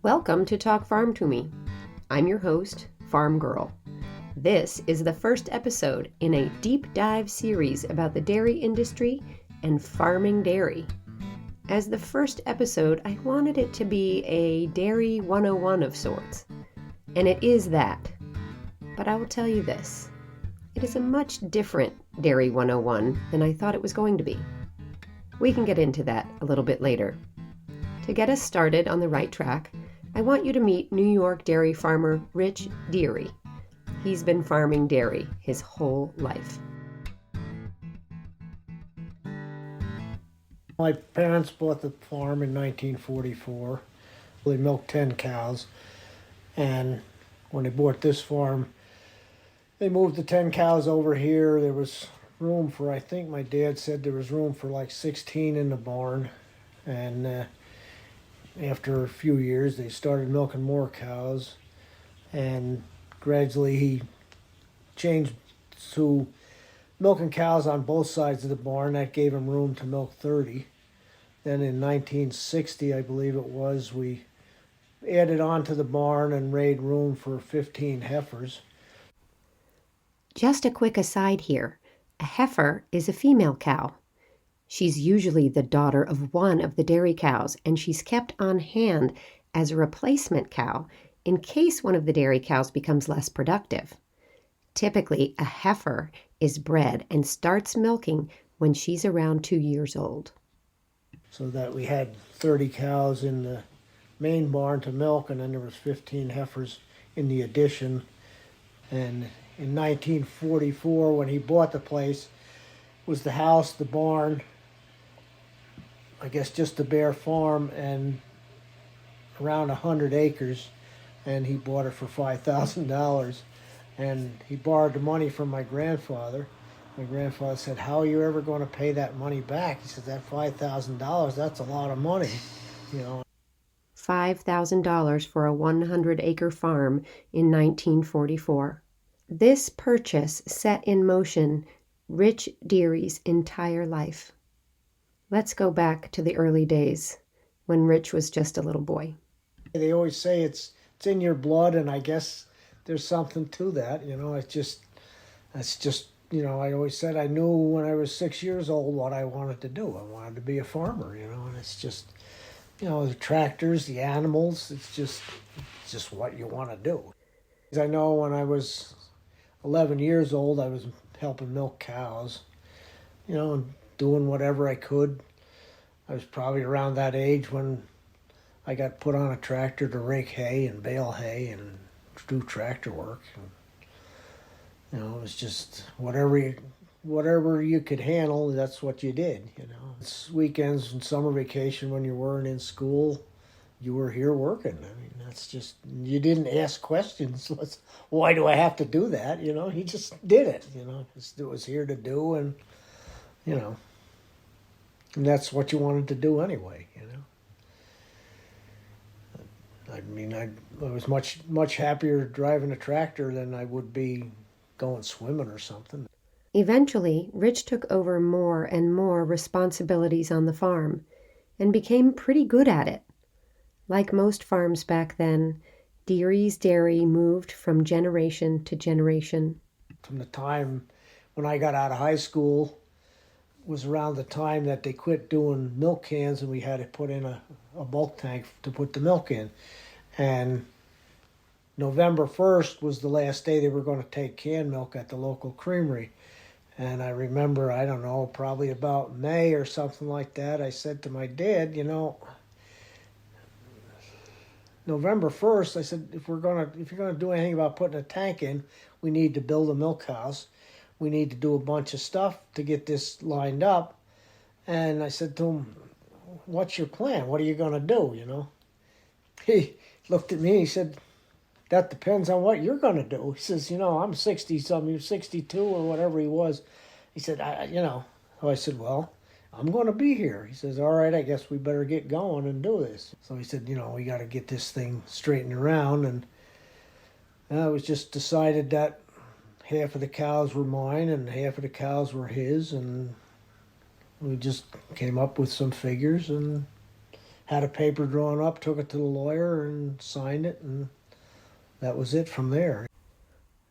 Welcome to Talk Farm to Me. I'm your host, Farm Girl. This is the first episode in a deep dive series about the dairy industry and farming dairy. As the first episode, I wanted it to be a Dairy 101 of sorts, and it is that. But I will tell you this, it is a much different Dairy 101 than I thought it was going to be. We can get into that a little bit later. To get us started on the right track, I want you to meet New York dairy farmer Rich Dirie. He's been farming dairy his whole life. My parents bought the farm in 1944. They milked 10 cows, and when they bought this farm, they moved the 10 cows over here. There was room for, I think my dad said there was room for like 16 in the barn, and after a few years, they started milking more cows, and gradually he changed to milking cows on both sides of the barn. That gave him room to milk 30. Then in 1960, I believe it was, we added on to the barn and made room for 15 heifers. Just a quick aside here. A heifer is a female cow. She's usually the daughter of one of the dairy cows, and she's kept on hand as a replacement cow in case one of the dairy cows becomes less productive. Typically, a heifer is bred and starts milking when she's around 2 years old. So that we had 30 cows in the main barn to milk, and then there was 15 heifers in the addition. And in 1944, when he bought the place, was the house, the barn, I guess just a bare farm, and around 100 acres, and he bought it for $5,000. And he borrowed the money from my grandfather. My grandfather said, "How are you ever going to pay that money back?" He said, "That $5,000, that's a lot of money, you know." $5,000 for a 100-acre farm in 1944. This purchase set in motion Rich Dirie's entire life. Let's go back to the early days when Rich was just a little boy. They always say it's in your blood, and I guess there's something to that, you know. That's just, you know, I always said I knew when I was 6 years old what I wanted to do. I wanted to be a farmer, you know, and it's just, you know, the tractors, the animals, it's just what you want to do. I know when I was 11 years old, I was helping milk cows, you know, and doing whatever I could. I was probably around that age when I got put on a tractor to rake hay and bale hay and do tractor work. And, you know, it was just whatever you could handle, that's what you did, you know. It's weekends and summer vacation when you weren't in school, you were here working. I mean, that's just, you didn't ask questions. Why do I have to do that? You know, he just did it, you know. It was here to do, and, you know, and that's what you wanted to do anyway, you know. I mean, I was much happier driving a tractor than I would be going swimming or something. Eventually, Rich took over more and more responsibilities on the farm and became pretty good at it. Like most farms back then, Dirie's dairy moved from generation to generation. From the time when I got out of high school was around the time that they quit doing milk cans, and we had to put in a bulk tank to put the milk in. And November 1st was the last day they were going to take canned milk at the local creamery. And I remember, I don't know, probably about May or something like that, I said to my dad, you know, November 1st, I said, if you're going to do anything about putting a tank in, we need to build a milk house. We need to do a bunch of stuff to get this lined up. And I said to him, "What's your plan? What are you going to do, you know?" He looked at me and he said, "That depends on what you're going to do." He says, "You know, I'm 60-something, you're 62 or whatever he was." He said, you know. So I said, "Well, I'm going to be here." He says, "All right, I guess we better get going and do this." So he said, "You know, we got to get this thing straightened around." And it was just decided that half of the cows were mine and half of the cows were his. And we just came up with some figures and had a paper drawn up, took it to the lawyer and signed it, and that was it from there.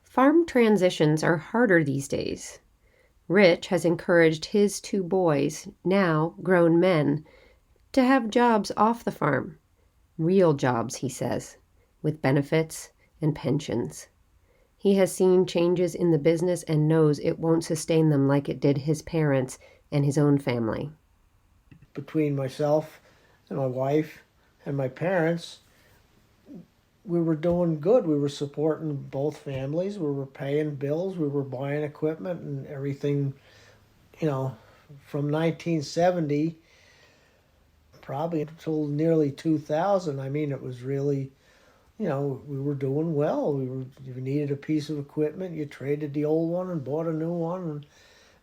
Farm transitions are harder these days. Rich has encouraged his 2 boys, now grown men, to have jobs off the farm. Real jobs, he says, with benefits and pensions. He has seen changes in the business and knows it won't sustain them like it did his parents and his own family. Between myself and my wife and my parents, we were doing good. We were supporting both families. We were paying bills. We were buying equipment and everything, from 1970 probably until nearly 2000. I mean, it was really, we were doing well. If you needed a piece of equipment, you traded the old one and bought a new one, and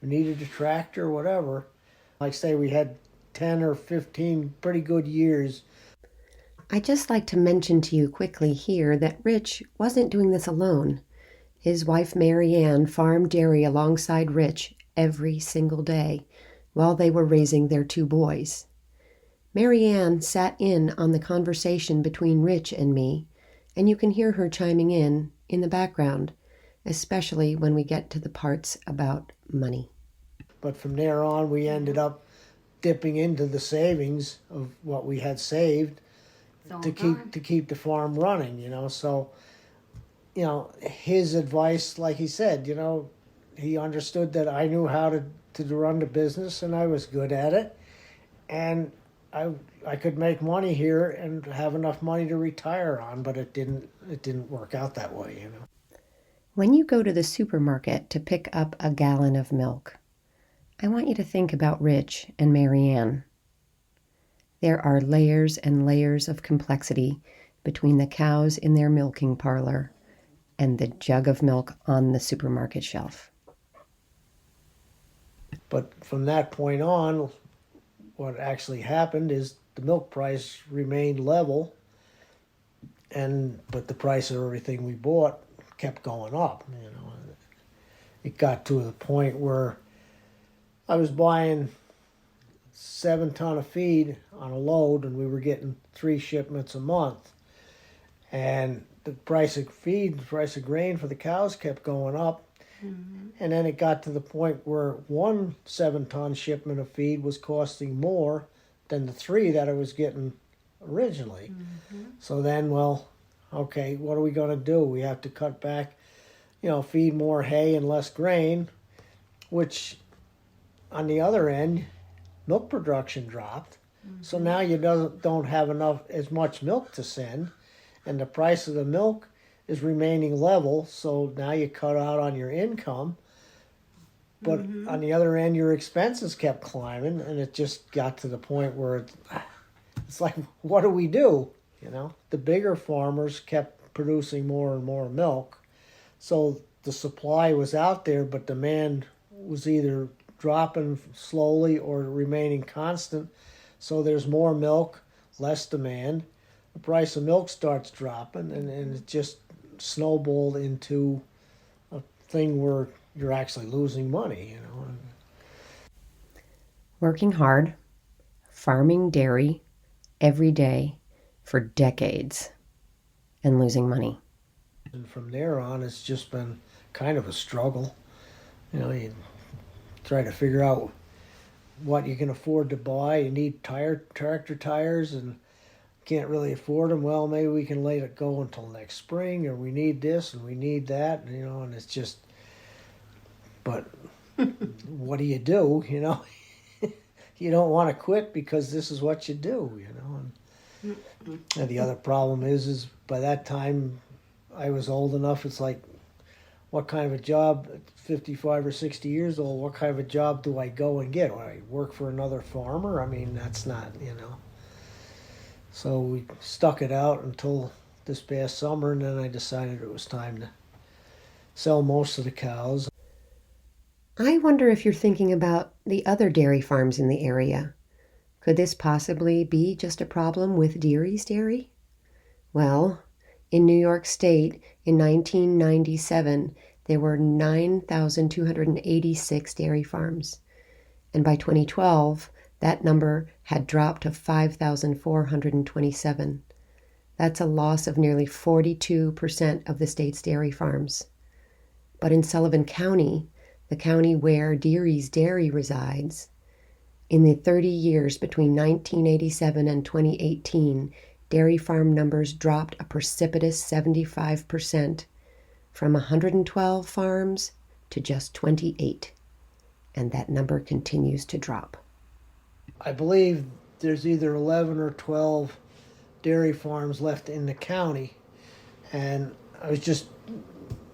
you needed a tractor, whatever. Like I say, we had 10 or 15 pretty good years. I'd just like to mention to you quickly here that Rich wasn't doing this alone. His wife Mary Ann farmed dairy alongside Rich every single day while they were raising their 2 boys. Mary Ann sat in on the conversation between Rich and me, and you can hear her chiming in the background, especially when we get to the parts about money. But from there on, we ended up dipping into the savings of what we had saved to keep the farm running, So, his advice, like he said, he understood that I knew how to run the business and I was good at it, and I could make money here and have enough money to retire on, but it didn't work out that way, When you go to the supermarket to pick up a gallon of milk, I want you to think about Rich and Mary Ann. There are layers and layers of complexity between the cows in their milking parlor and the jug of milk on the supermarket shelf. But from that point on, what actually happened is the milk price remained level, but the price of everything we bought kept going up. It got to the point where I was buying 7 ton of feed on a load, and we were getting 3 shipments a month. And the price of feed, the price of grain for the cows kept going up. Mm-hmm. And then it got to the point where 1 7-ton shipment of feed was costing more than the 3 that I was getting originally. Mm-hmm. So then, okay, what are we going to do? We have to cut back, feed more hay and less grain, which on the other end, milk production dropped. Mm-hmm. So now you don't have as much milk to send, and the price of the milk is remaining level, so now you cut out on your income. But on the other end, your expenses kept climbing, and it just got to the point where it's like, what do we do? The bigger farmers kept producing more and more milk, so the supply was out there, but demand was either dropping slowly or remaining constant. So there's more milk, less demand. The price of milk starts dropping, and it just snowballed into a thing where you're actually losing money, Working hard, farming dairy every day for decades, and losing money. And from there on, it's just been kind of a struggle. You try to figure out what you can afford to buy. You need tractor tires, and can't really afford them. Well, maybe we can let it go until next spring, or we need this and we need that, and it's just, but what do? You don't want to quit because this is what you do, and the other problem is by that time I was old enough, it's like, what kind of a job at 55 or 60 years old, what kind of a job do I go and get? Do I work for another farmer? I mean, that's not, So we stuck it out until this past summer, and then I decided it was time to sell most of the cows. I wonder if you're thinking about the other dairy farms in the area. Could this possibly be just a problem with Dirie's Dairy? Well, in New York State in 1997, there were 9,286 dairy farms. And by 2012, That number had dropped to 5,427. That's a loss of nearly 42% of the state's dairy farms. But in Sullivan County, the county where Dirie's dairy resides, in the 30 years between 1987 and 2018, dairy farm numbers dropped a precipitous 75%, from 112 farms to just 28. And that number continues to drop. I believe there's either 11 or 12 dairy farms left in the county. And I was just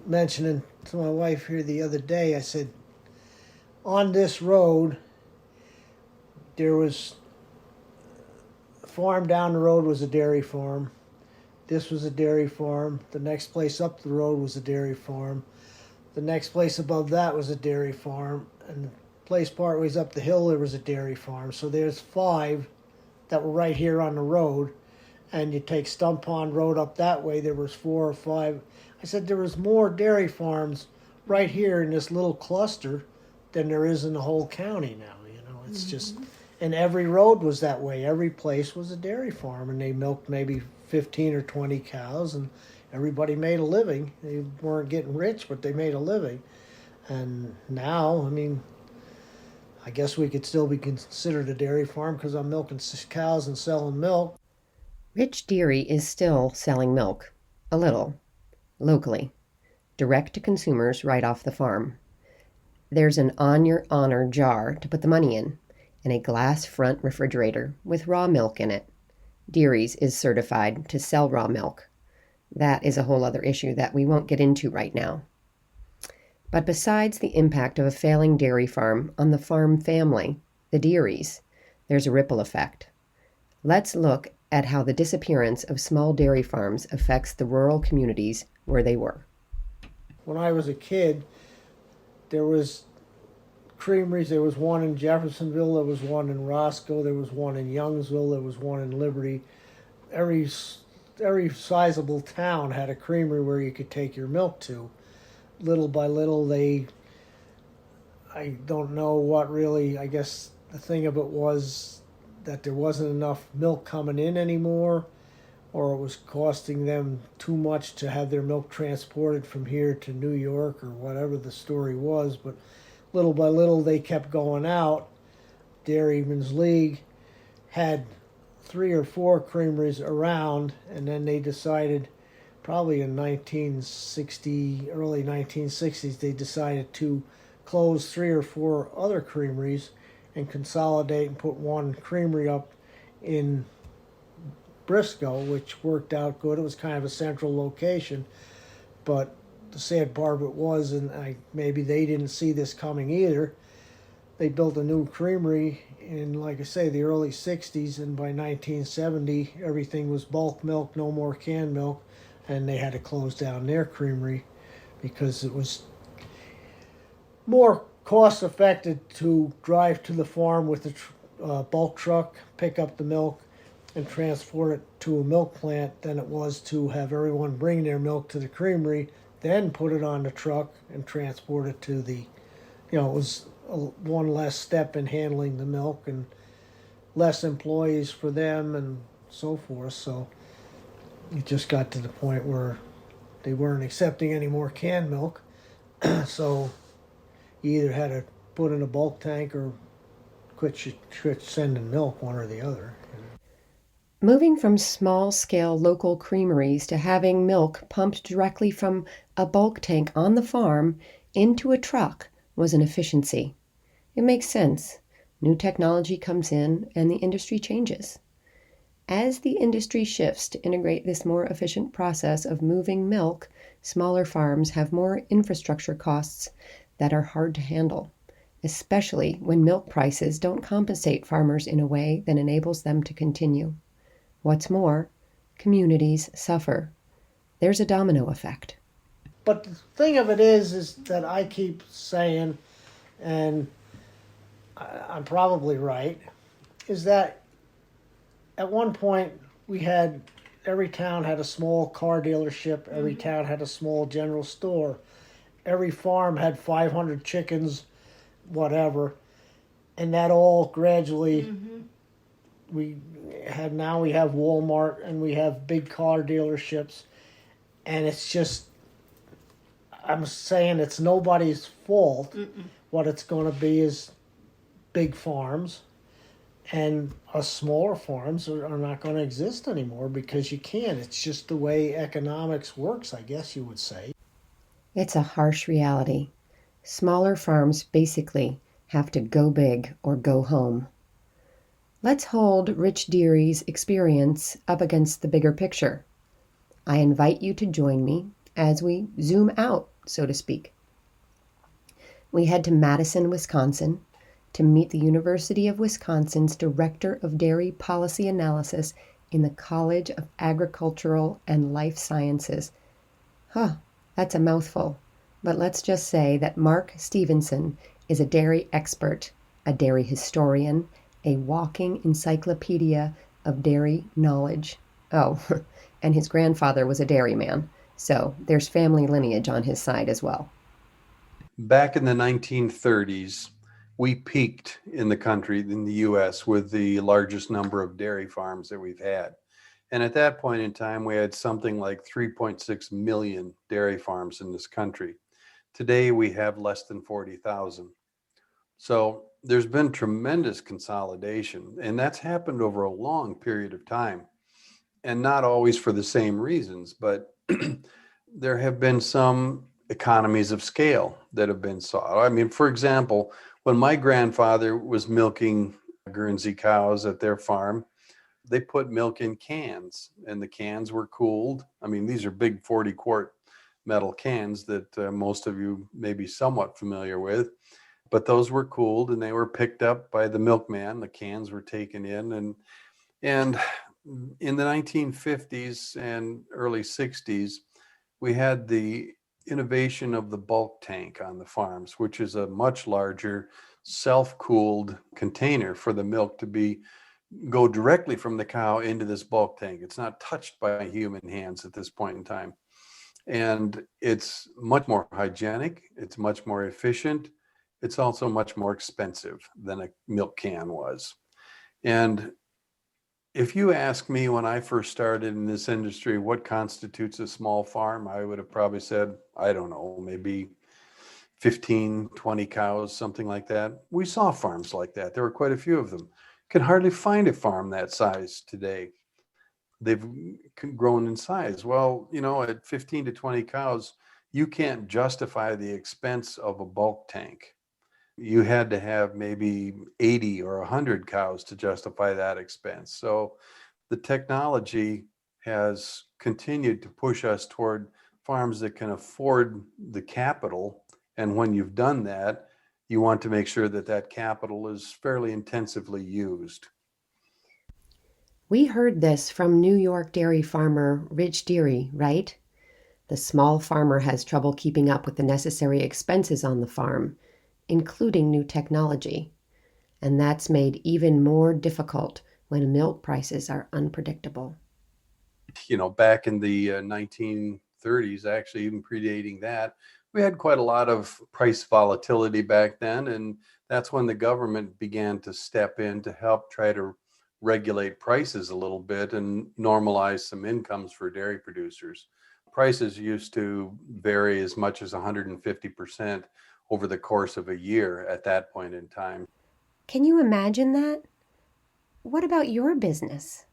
mentioning to my wife here the other day, I said, on this road, there was a farm down the road was a dairy farm. This was a dairy farm. The next place up the road was a dairy farm. The next place above that was a dairy farm. And the place partways up the hill, there was a dairy farm. So there's 5 that were right here on the road. And you take Stump Pond Road up that way, there was 4 or 5. I said there was more dairy farms right here in this little cluster than there is in the whole county now. It's just, and every road was that way. Every place was a dairy farm, and they milked maybe 15 or 20 cows, and everybody made a living. They weren't getting rich, but they made a living. And now, I guess we could still be considered a dairy farm because I'm milking cows and selling milk. Rich Dirie is still selling milk, a little, locally, direct to consumers right off the farm. There's an on your honor jar to put the money in, and a glass front refrigerator with raw milk in it. Dirie's is certified to sell raw milk. That is a whole other issue that we won't get into right now. But besides the impact of a failing dairy farm on the farm family, the Diries, there's a ripple effect. Let's look at how the disappearance of small dairy farms affects the rural communities where they were. When I was a kid, there was creameries. There was one in Jeffersonville, there was one in Roscoe, there was one in Youngsville, there was one in Liberty. Every sizable town had a creamery where you could take your milk to. Little by little, I don't know what really, I guess the thing of it was that there wasn't enough milk coming in anymore, or it was costing them too much to have their milk transported from here to New York, or whatever the story was. But little by little, they kept going out. Dairymen's League had 3 or 4 creameries around, and then they decided, probably in 1960, early 1960s, they decided to close 3 or 4 other creameries and consolidate and put one creamery up in Briscoe, which worked out good. It was kind of a central location, but the sad part of it was, and maybe they didn't see this coming either, they built a new creamery in, like I say, the early 60s, and by 1970 everything was bulk milk, no more canned milk, and they had to close down their creamery because it was more cost effective to drive to the farm with the bulk truck, pick up the milk, and transport it to a milk plant than it was to have everyone bring their milk to the creamery, then put it on the truck and transport it to the, it was one less step in handling the milk and less employees for them and so forth. So it just got to the point where they weren't accepting any more canned milk. So you either had to put in a bulk tank or quit sending milk, one or the other. Moving from small-scale local creameries to having milk pumped directly from a bulk tank on the farm into a truck was an efficiency. It makes sense. New technology comes in and the industry changes. As the industry shifts to integrate this more efficient process of moving milk, smaller farms have more infrastructure costs that are hard to handle, especially when milk prices don't compensate farmers in a way that enables them to continue. What's more, communities suffer. There's a domino effect. But the thing of it is that I keep saying, and I'm probably right, is that at one point every town had a small car dealership, every town had a small general store, every farm had 500 chickens, whatever, and that all gradually we we have Walmart and we have big car dealerships, and it's just, I'm saying it's nobody's fault. What it's going to be is big farms, and us smaller farms are not going to exist anymore because you can't. It's just the way economics works, I guess you would say. It's a harsh reality. Smaller farms basically have to go big or go home. Let's hold Rich Dirie's experience up against the bigger picture. I invite you to join me as we zoom out, so to speak. We head to Madison, Wisconsin, to meet the University of Wisconsin's Director of Dairy Policy Analysis in the College of Agricultural and Life Sciences. That's a mouthful, but let's just say that Mark Stephenson is a dairy expert, a dairy historian, a walking encyclopedia of dairy knowledge. Oh, and his grandfather was a dairyman, so there's family lineage on his side as well. Back in the 1930s, we peaked in the country, in the U.S., with the largest number of dairy farms that we've had. And at that point in time, we had something like 3.6 million dairy farms in this country. Today, we have less than 40,000. So there's been tremendous consolidation, and that's happened over a long period of time, and not always for the same reasons, but there have been some economies of scale that have been sought. I mean, for example, when my grandfather was milking Guernsey cows at their farm, they put milk in cans, and the cans were cooled. I mean, these are big 40-quart metal cans that most of you may be somewhat familiar with, but those were cooled and they were picked up by the milkman. The cans were taken in, and in the 1950s and early 60s, we had the innovation of the bulk tank on the farms, which is a much larger self-cooled container for the milk to go directly from the cow into this bulk tank. It's not touched by human hands at this point in time. And it's much more hygienic. It's much more efficient. It's also much more expensive than a milk can was. And if you ask me when I first started in this industry, what constitutes a small farm, I would have probably said, I don't know, maybe 15, 20 cows, something like that. We saw farms like that. There were quite a few of them. Can hardly find a farm that size today. They've grown in size. Well, at 15 to 20 cows, you can't justify the expense of a bulk tank. You had to have maybe 80 or 100 cows to justify that expense. So the technology has continued to push us toward farms that can afford the capital. And when you've done that, you want to make sure that that capital is fairly intensively used. We heard this from New York dairy farmer Rich Dirie, right? The small farmer has trouble keeping up with the necessary expenses on the farm, including new technology. And that's made even more difficult when milk prices are unpredictable. Back in the 1930s, actually even predating that, we had quite a lot of price volatility back then. And that's when the government began to step in to help try to regulate prices a little bit and normalize some incomes for dairy producers. Prices used to vary as much as 150% over the course of a year at that point in time. Can you imagine that? What about your business?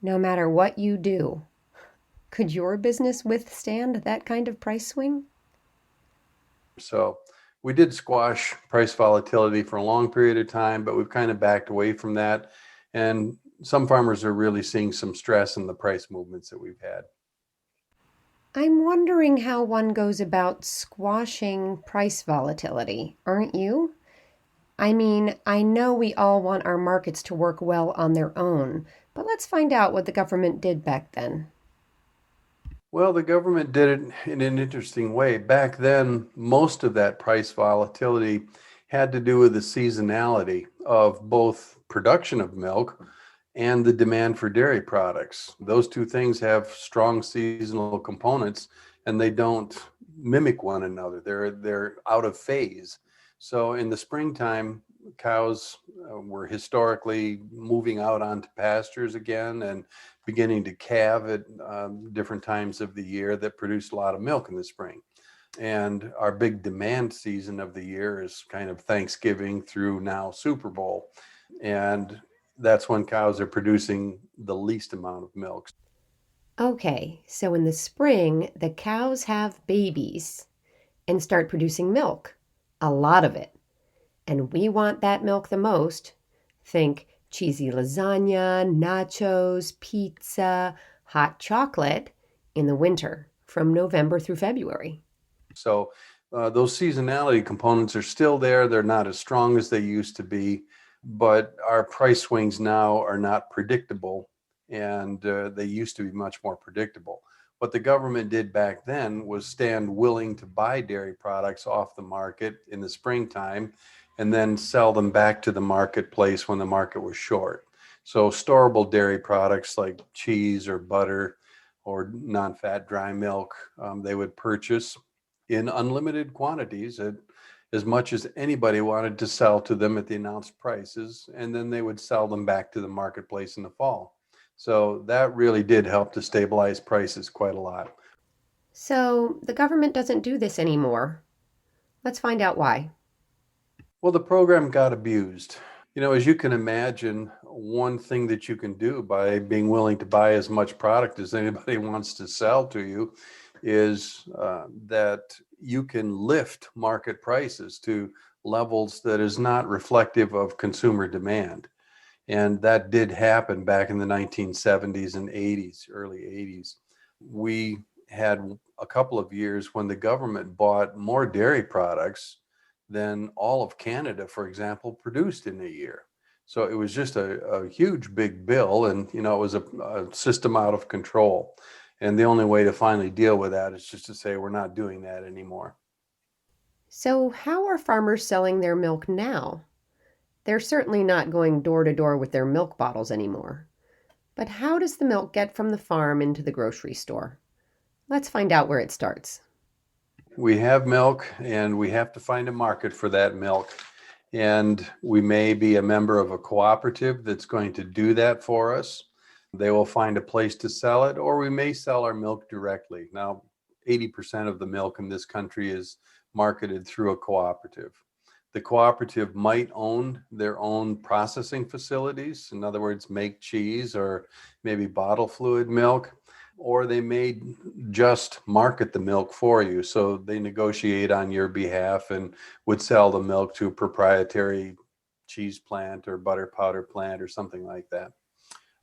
No matter what you do, could your business withstand that kind of price swing? So we did squash price volatility for a long period of time, but we've kind of backed away from that. And some farmers are really seeing some stress in the price movements that we've had. I'm wondering how one goes about squashing price volatility, aren't you? I mean, I know we all want our markets to work well on their own, but let's find out what the government did back then. Well, the government did it in an interesting way. Back then, most of that price volatility had to do with the seasonality of both production of milk and the demand for dairy products. Those two things have strong seasonal components, and they don't mimic one another. They're out of phase. So in the springtime, cows were historically moving out onto pastures again and beginning to calve at different times of the year that produced a lot of milk in the spring. And our big demand season of the year is kind of Thanksgiving through now Super Bowl. And that's when cows are producing the least amount of milk. Okay, so in the spring, the cows have babies and start producing milk, a lot of it. And we want that milk the most. Think cheesy lasagna, nachos, pizza, hot chocolate in the winter from November through February. So those seasonality components are still there. They're not as strong as they used to be, but our price swings now are not predictable, and they used to be much more predictable. What the government did back then was stand willing to buy dairy products off the market in the springtime and then sell them back to the marketplace when the market was short. So storable dairy products like cheese or butter or non-fat dry milk, they would purchase in unlimited quantities at as much as anybody wanted to sell to them at the announced prices, and then they would sell them back to the marketplace in the fall. So that really did help to stabilize prices quite a lot. So the government doesn't do this anymore. Let's find out why. Well, the program got abused. As you can imagine, one thing that you can do by being willing to buy as much product as anybody wants to sell to you is that you can lift market prices to levels that is not reflective of consumer demand. And that did happen back in the 1970s and 80s, early 80s. We had a couple of years when the government bought more dairy products than all of Canada, for example, produced in a year. So it was just a huge big bill, and it was a system out of control. And the only way to finally deal with that is just to say we're not doing that anymore. So, how are farmers selling their milk now? They're certainly not going door to door with their milk bottles anymore. But how does the milk get from the farm into the grocery store? Let's find out where it starts. We have milk, and we have to find a market for that milk. And we may be a member of a cooperative that's going to do that for us. They will find a place to sell it, or we may sell our milk directly. Now, 80% of the milk in this country is marketed through a cooperative. The cooperative might own their own processing facilities, in other words, make cheese or maybe bottle fluid milk, or they may just market the milk for you. So they negotiate on your behalf and would sell the milk to a proprietary cheese plant or butter powder plant or something like that.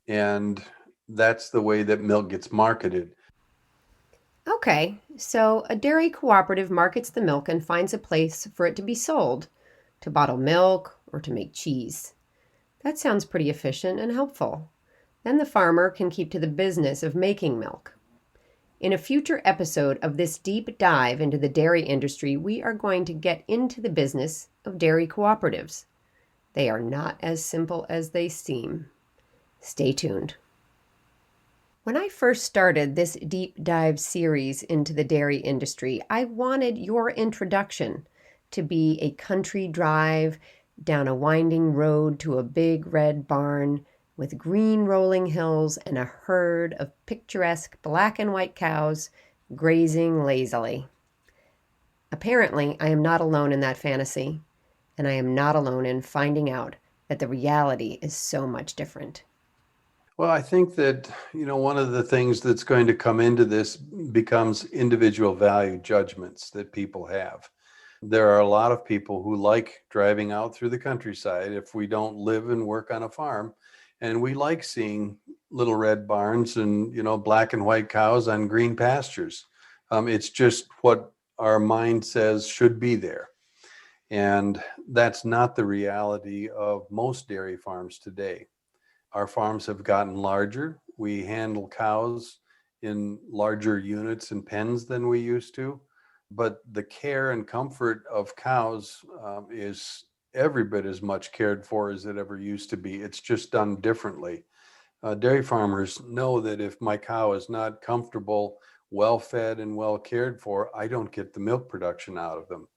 And that's the way that milk gets marketed. Okay, so a dairy cooperative markets the milk and finds a place for it to be sold, to bottle milk or to make cheese. That sounds pretty efficient and helpful. Then the farmer can keep to the business of making milk. In a future episode of this deep dive into the dairy industry, we are going to get into the business of dairy cooperatives. They are not as simple as they seem. Stay tuned. When I first started this deep dive series into the dairy industry, I wanted your introduction to be a country drive down a winding road to a big red barn with green rolling hills and a herd of picturesque black and white cows grazing lazily. Apparently, I am not alone in that fantasy, and I am not alone in finding out that the reality is so much different. Well, I think that, one of the things that's going to come into this becomes individual value judgments that people have. There are a lot of people who like driving out through the countryside if we don't live and work on a farm. And we like seeing little red barns and, black and white cows on green pastures. It's just what our mind says should be there. And that's not the reality of most dairy farms today. Our farms have gotten larger. We handle cows in larger units and pens than we used to. But the care and comfort of cows is every bit as much cared for as it ever used to be. It's just done differently. Dairy farmers know that if my cow is not comfortable, well fed, and well cared for, I don't get the milk production out of them.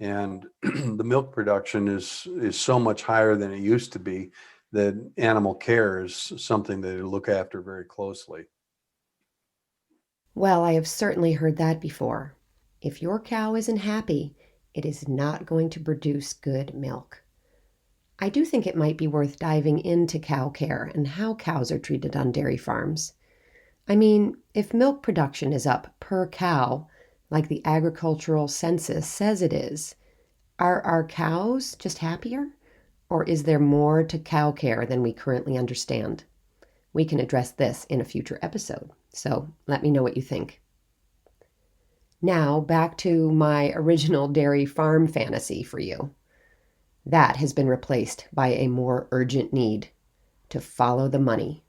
And the milk production is so much higher than it used to be that animal care is something that they look after very closely. Well, I have certainly heard that before. If your cow isn't happy, it is not going to produce good milk. I do think it might be worth diving into cow care and how cows are treated on dairy farms. I mean, if milk production is up per cow, like the agricultural census says it is, are our cows just happier? Or is there more to cow care than we currently understand? We can address this in a future episode, so let me know what you think. Now, back to my original dairy farm fantasy for you. That has been replaced by a more urgent need to follow the money.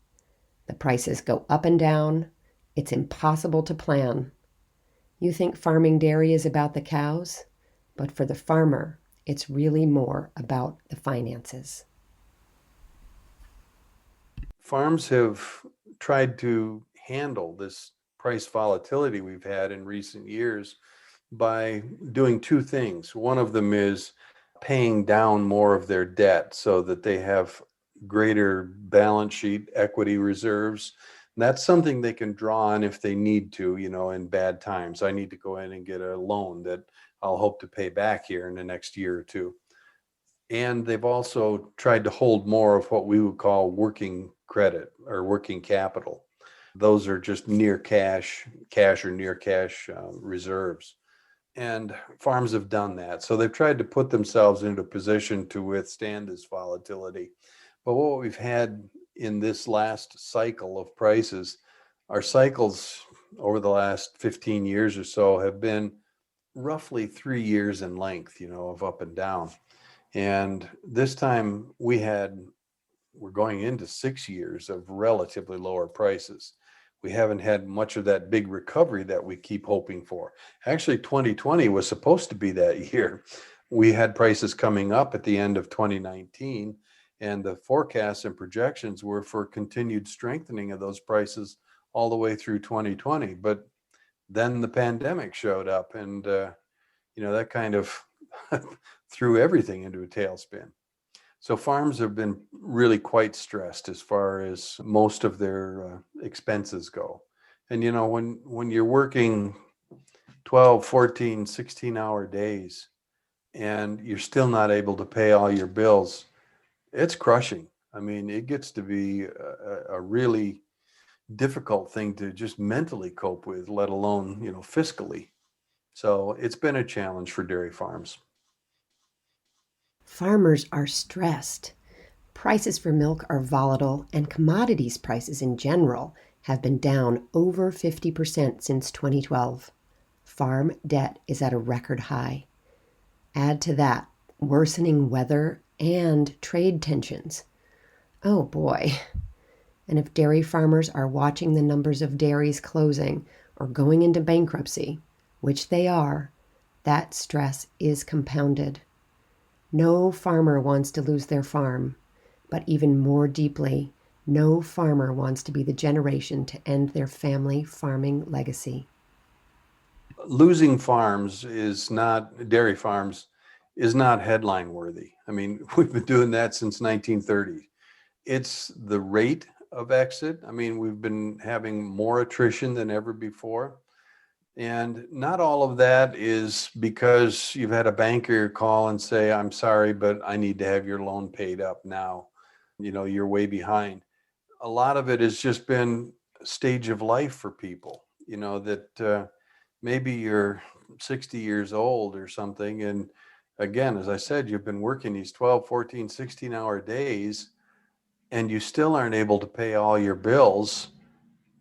The prices go up and down. It's impossible to plan. You think farming dairy is about the cows, but for the farmer, it's really more about the finances. Farms have tried to handle this price volatility we've had in recent years by doing two things. One of them is paying down more of their debt so that they have greater balance sheet equity reserves. And that's something they can draw on if they need to, in bad times. I need to go in and get a loan that I'll hope to pay back here in the next year or two. And they've also tried to hold more of what we would call working credit or working capital. Those are just near cash or near cash reserves. And farms have done that. So they've tried to put themselves into a position to withstand this volatility. But what we've had in this last cycle of prices, our cycles over the last 15 years or so have been roughly 3 years in length, of up and down. And this time we're going into 6 years of relatively lower prices. We haven't had much of that big recovery that we keep hoping for. Actually, 2020 was supposed to be that year. We had prices coming up at the end of 2019, and the forecasts and projections were for continued strengthening of those prices all the way through 2020. But then the pandemic showed up, and that kind of threw everything into a tailspin. So farms have been really quite stressed as far as most of their expenses go. And, when you're working 12, 14, 16-hour days and you're still not able to pay all your bills, it's crushing. I mean, it gets to be a really difficult thing to just mentally cope with, let alone, fiscally. So it's been a challenge for dairy farms. Farmers are stressed. Prices for milk are volatile, and commodities prices in general have been down over 50% since 2012. Farm debt is at a record high. Add to that worsening weather and trade tensions. Oh boy. And if dairy farmers are watching the numbers of dairies closing or going into bankruptcy, which they are, that stress is compounded. No farmer wants to lose their farm, but even more deeply, no farmer wants to be the generation to end their family farming legacy. Losing dairy farms is not headline worthy. I mean, we've been doing that since 1930. It's the rate of exit. I mean, we've been having more attrition than ever before. And not all of that is because you've had a banker call and say, I'm sorry, but I need to have your loan paid up now. You're way behind. A lot of it has just been a stage of life for people, that maybe you're 60 years old or something. And again, as I said, you've been working these 12, 14, 16-hour days, and you still aren't able to pay all your bills.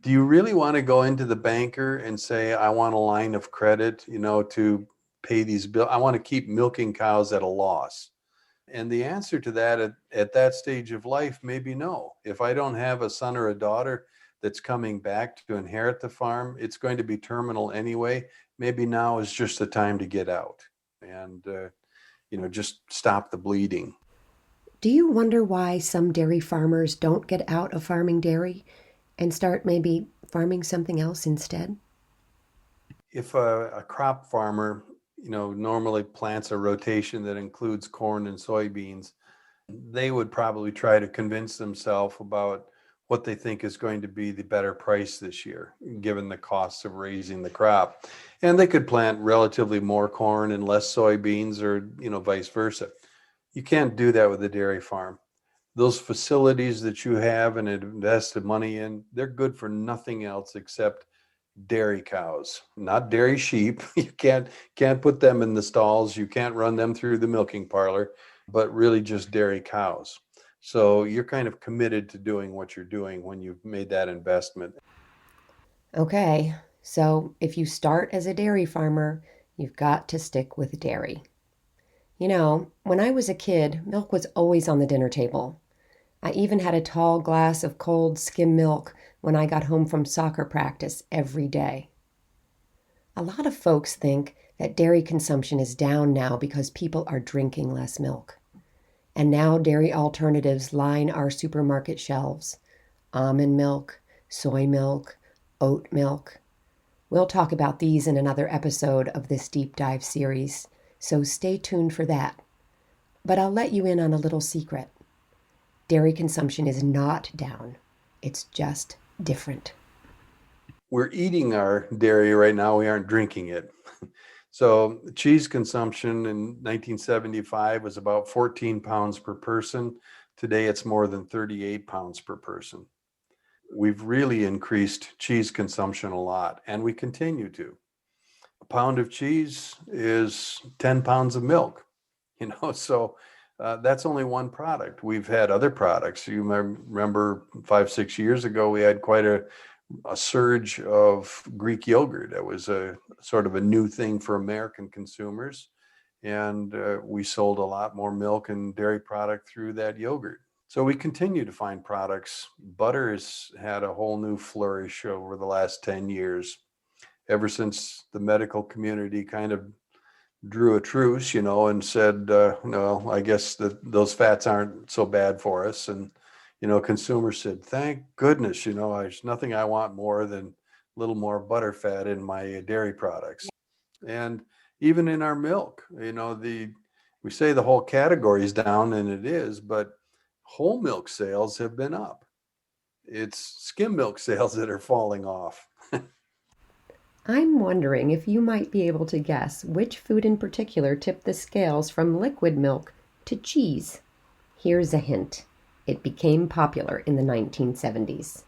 Do you really want to go into the banker and say, I want a line of credit, to pay these bills? I want to keep milking cows at a loss. And the answer to that at that stage of life may be no. If I don't have a son or a daughter that's coming back to inherit the farm, it's going to be terminal anyway. Maybe now is just the time to get out and, just stop the bleeding. Do you wonder why some dairy farmers don't get out of farming dairy and start maybe farming something else instead? If a crop farmer normally plants a rotation that includes corn and soybeans. They would probably try to convince themselves about what they think is going to be the better price this year, given the costs of raising the crop. And they could plant relatively more corn and less soybeans, or, vice versa. You can't do that with a dairy farm. Those facilities that you have and invested money in, they're good for nothing else except dairy cows, not dairy sheep. You can't put them in the stalls. You can't run them through the milking parlor, but really just dairy cows. So you're kind of committed to doing what you're doing when you've made that investment. Okay, so if you start as a dairy farmer, you've got to stick with dairy. When I was a kid, milk was always on the dinner table. I even had a tall glass of cold skim milk when I got home from soccer practice every day. A lot of folks think that dairy consumption is down now because people are drinking less milk. And now dairy alternatives line our supermarket shelves. Almond milk, soy milk, oat milk. We'll talk about these in another episode of this deep dive series, so stay tuned for that. But I'll let you in on a little secret. Dairy consumption is not down. It's just different. We're eating our dairy right now. We aren't drinking it. So cheese consumption in 1975 was about 14 pounds per person. Today, it's more than 38 pounds per person. We've really increased cheese consumption a lot, and we continue to. A pound of cheese is 10 pounds of milk, so that's only one product. We've had other products. You might remember 5-6 years ago, we had quite a surge of Greek yogurt. That was a sort of a new thing for American consumers. And we sold a lot more milk and dairy product through that yogurt. So we continue to find products. Butter has had a whole new flourish over the last 10 years, ever since the medical community kind of drew a truce, and said, no, I guess that those fats aren't so bad for us. And, consumers said, thank goodness, there's nothing I want more than a little more butter fat in my dairy products. And even in our milk, we say the whole category is down, and it is, but whole milk sales have been up. It's skim milk sales that are falling off. I'm wondering if you might be able to guess which food in particular tipped the scales from liquid milk to cheese. Here's a hint. It became popular in the 1970s.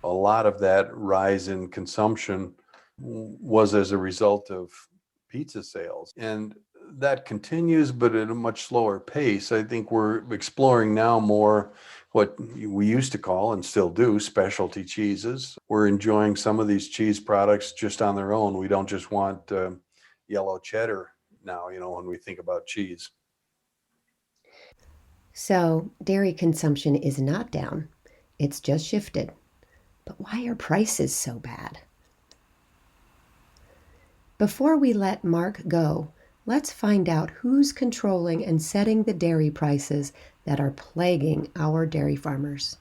A lot of that rise in consumption was as a result of pizza sales. And that continues, but at a much slower pace. I think we're exploring now more what we used to call, and still do, specialty cheeses. We're enjoying some of these cheese products just on their own. We don't just want yellow cheddar now, when we think about cheese. So, dairy consumption is not down. It's just shifted. But why are prices so bad? Before we let Mark go, let's find out who's controlling and setting the dairy prices that are plaguing our dairy farmers.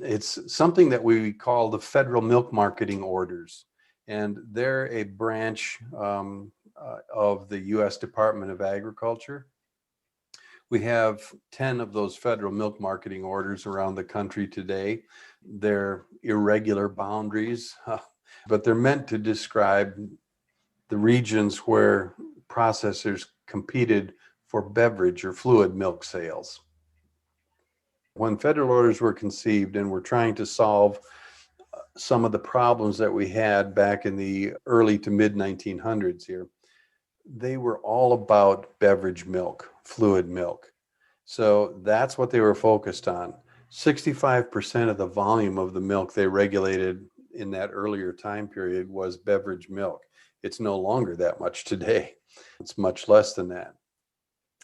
It's something that we call the Federal Milk Marketing Orders, and they're a branch of the U.S. Department of Agriculture. We have 10 of those federal milk marketing orders around the country today. They're irregular boundaries, but they're meant to describe the regions where processors competed for beverage or fluid milk sales. When federal orders were conceived and were trying to solve some of the problems that we had back in the early to mid 1900s here, they were all about beverage milk, fluid milk. So that's what they were focused on. 65% of the volume of the milk they regulated in that earlier time period was beverage milk. It's no longer that much today. It's much less than that.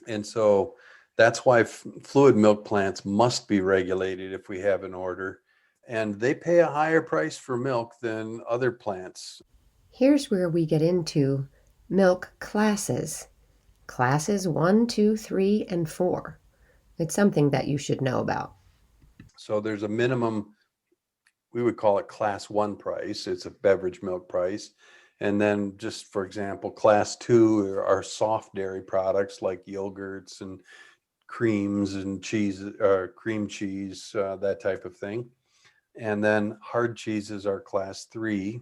And so that's why fluid milk plants must be regulated if we have an order. And they pay a higher price for milk than other plants. Here's where we get into milk classes. Classes 1, 2, 3, and 4. It's something that you should know about. So there's a minimum, we would call it class 1 price. It's a beverage milk price. And then just for example, class 2 are soft dairy products like yogurts and creams and cheese, cream cheese, that type of thing. And then hard cheeses are class 3,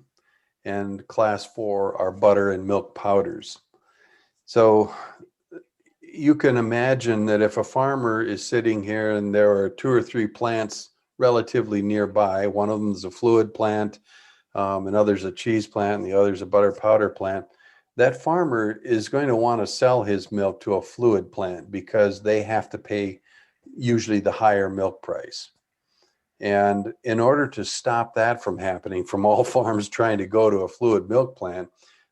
and class 4 are butter and milk powders. So you can imagine that if a farmer is sitting here and there are 2 or 3 plants relatively nearby, one of them is a fluid plant, another's a cheese plant, and the other's a butter powder plant, that farmer is going to want to sell his milk to a fluid plant because they have to pay usually the higher milk price. And in order to stop that from happening, from all farms trying to go to a fluid milk plant,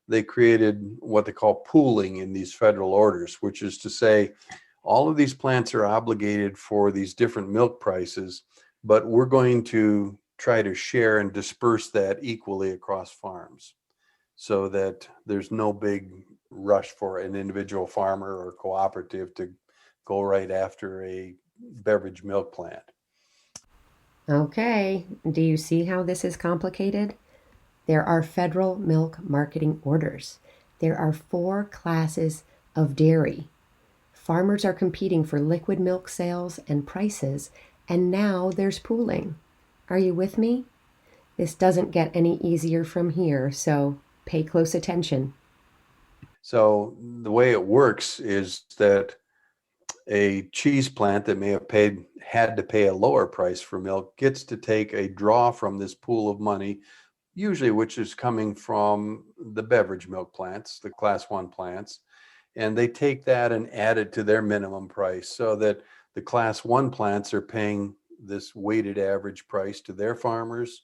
they created what they call pooling in these federal orders, which is to say all of these plants are obligated for these different milk prices, but we're going to try to share and disperse that equally across farms so that there's no big rush for an individual farmer or cooperative to go right after a beverage milk plant. Okay, do you see how this is complicated? There are federal milk marketing orders. There are 4 classes of dairy. Farmers are competing for liquid milk sales and prices, and now there's pooling. Are you with me? This doesn't get any easier from here, so pay close attention. So the way it works is that a cheese plant that may have had to pay a lower price for milk gets to take a draw from this pool of money, usually which is coming from the beverage milk plants, the class 1 plants, and they take that and add it to their minimum price so that the class 1 plants are paying this weighted average price to their farmers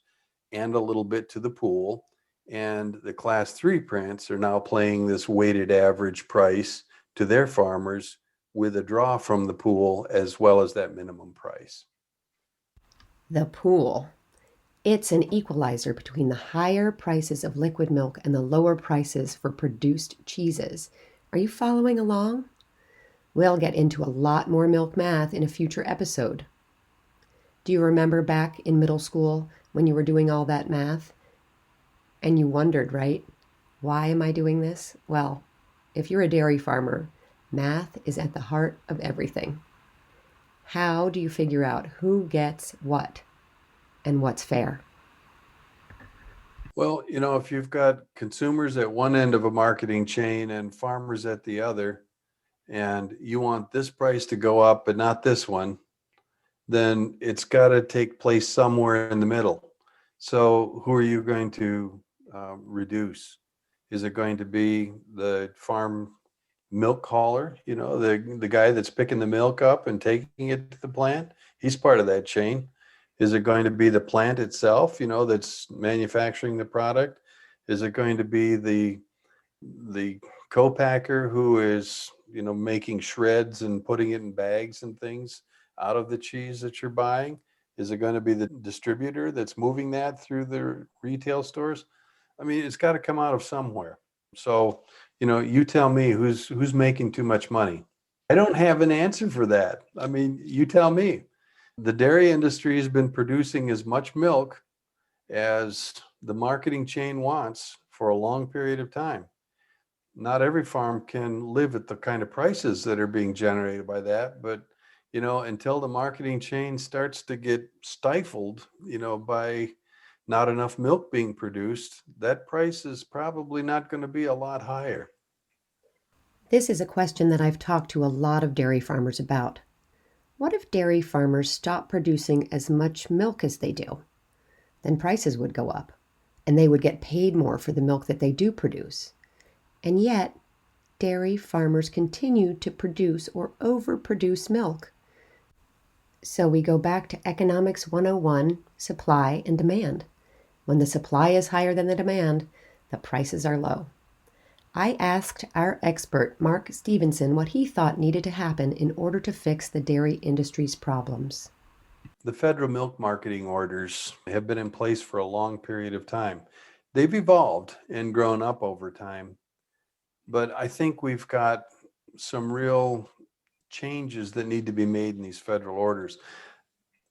and a little bit to the pool, and the class 3 plants are now paying this weighted average price to their farmers with a draw from the pool as well as that minimum price. The pool. It's an equalizer between the higher prices of liquid milk and the lower prices for produced cheeses. Are you following along? We'll get into a lot more milk math in a future episode. Do you remember back in middle school when you were doing all that math? And you wondered, right? Why am I doing this? Well, if you're a dairy farmer, math is at the heart of everything. How do you figure out who gets what and what's fair? Well, if you've got consumers at one end of a marketing chain and farmers at the other, and you want this price to go up but not this one, then it's got to take place somewhere in the middle. So who are you going to reduce? Is it going to be the farm milk hauler, the guy that's picking the milk up and taking it to the plant? He's part of that chain. Is it going to be the plant itself, that's manufacturing the product? Is it going to be the co-packer who is, making shreds and putting it in bags and things out of the cheese that you're buying? Is it going to be the distributor that's moving that through the retail stores? I mean, it's got to come out of somewhere. So, you tell me who's making too much money. I don't have an answer for that. I mean, you tell me. The dairy industry has been producing as much milk as the marketing chain wants for a long period of time. Not every farm can live at the kind of prices that are being generated by that, but until the marketing chain starts to get stifled, by not enough milk being produced, that price is probably not going to be a lot higher. This is a question that I've talked to a lot of dairy farmers about. What if dairy farmers stop producing as much milk as they do? Then prices would go up, and they would get paid more for the milk that they do produce. And yet, dairy farmers continue to produce or overproduce milk. So we go back to Economics 101, supply and demand. When the supply is higher than the demand, the prices are low. I asked our expert, Mark Stephenson, what he thought needed to happen in order to fix the dairy industry's problems. The federal milk marketing orders have been in place for a long period of time. They've evolved and grown up over time, but I think we've got some real changes that need to be made in these federal orders.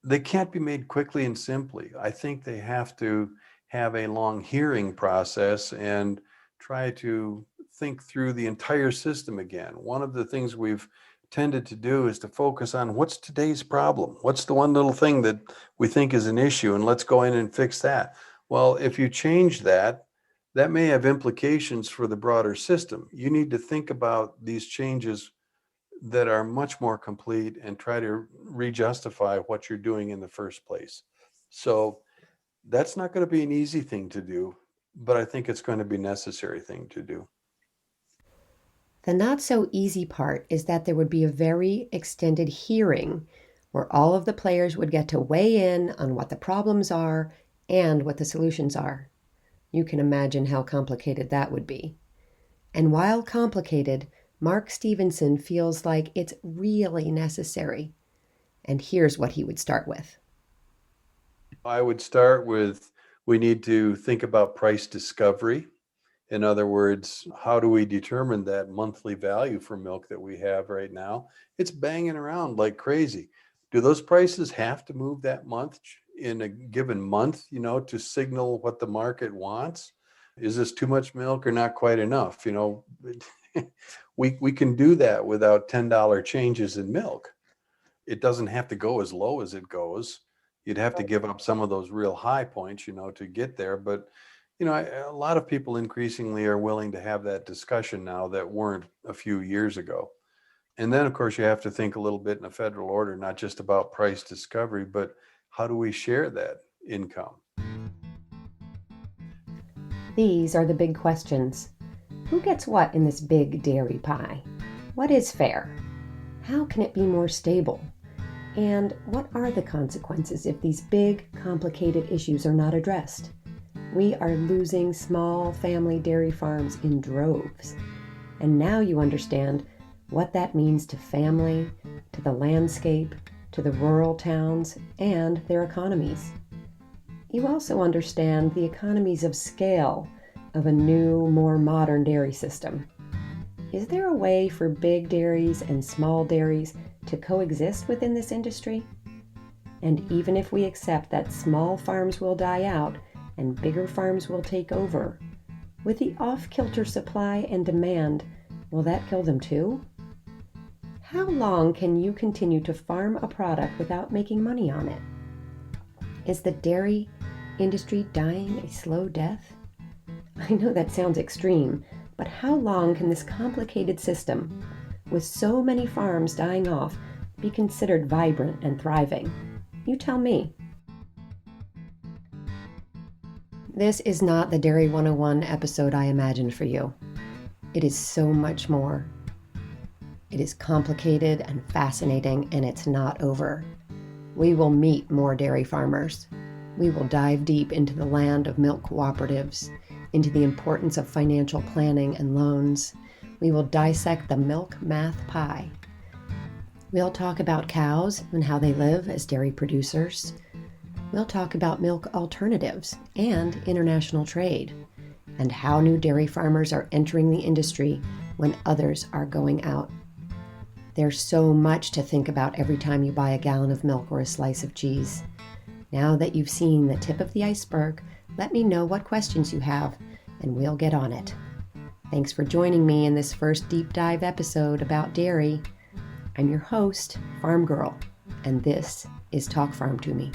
They can't be made quickly and simply. I think they have to have a long hearing process and try to think through the entire system again. One of the things we've tended to do is to focus on what's today's problem. What's the one little thing that we think is an issue, and let's go in and fix that. Well, if you change that, that may have implications for the broader system. You need to think about these changes that are much more complete and try to re-justify what you're doing in the first place. So that's not going to be an easy thing to do, but I think it's going to be a necessary thing to do. The not so easy part is that there would be a very extended hearing where all of the players would get to weigh in on what the problems are and what the solutions are. You can imagine how complicated that would be. And while complicated, Mark Stephenson feels like it's really necessary. And here's what he would start with. I would start with, we need to think about price discovery. In other words, how do we determine that monthly value for milk that we have right now? It's banging around like crazy. Do those prices have to move that month in a given month, to signal what the market wants? Is this too much milk or not quite enough? We can do that without $10 changes in milk. It doesn't have to go as low as it goes. You'd have to give up some of those real high points, to get there. But a lot of people increasingly are willing to have that discussion now that weren't a few years ago. And then, of course, you have to think a little bit in a federal order, not just about price discovery, but how do we share that income? These are the big questions. Who gets what in this big dairy pie? What is fair? How can it be more stable? And what are the consequences if these big, complicated issues are not addressed? We are losing small family dairy farms in droves. And now you understand what that means to family, to the landscape, to the rural towns, and their economies. You also understand the economies of scale of a new, more modern dairy system. Is there a way for big dairies and small dairies to coexist within this industry? And even if we accept that small farms will die out and bigger farms will take over, with the off-kilter supply and demand, will that kill them too? How long can you continue to farm a product without making money on it? Is the dairy industry dying a slow death? I know that sounds extreme, but how long can this complicated system, with so many farms dying off, be considered vibrant and thriving? You tell me. This is not the Dairy 101 episode I imagined for you. It is so much more. It is complicated and fascinating, and it's not over. We will meet more dairy farmers. We will dive deep into the land of milk cooperatives, into the importance of financial planning and loans. We will dissect the milk math pie. We'll talk about cows and how they live as dairy producers. We'll talk about milk alternatives and international trade, and how new dairy farmers are entering the industry when others are going out. There's so much to think about every time you buy a gallon of milk or a slice of cheese. Now that you've seen the tip of the iceberg, let me know what questions you have, and we'll get on it. Thanks for joining me in this first deep dive episode about dairy. I'm your host, Farm Girl, and this is Talk Farm to Me.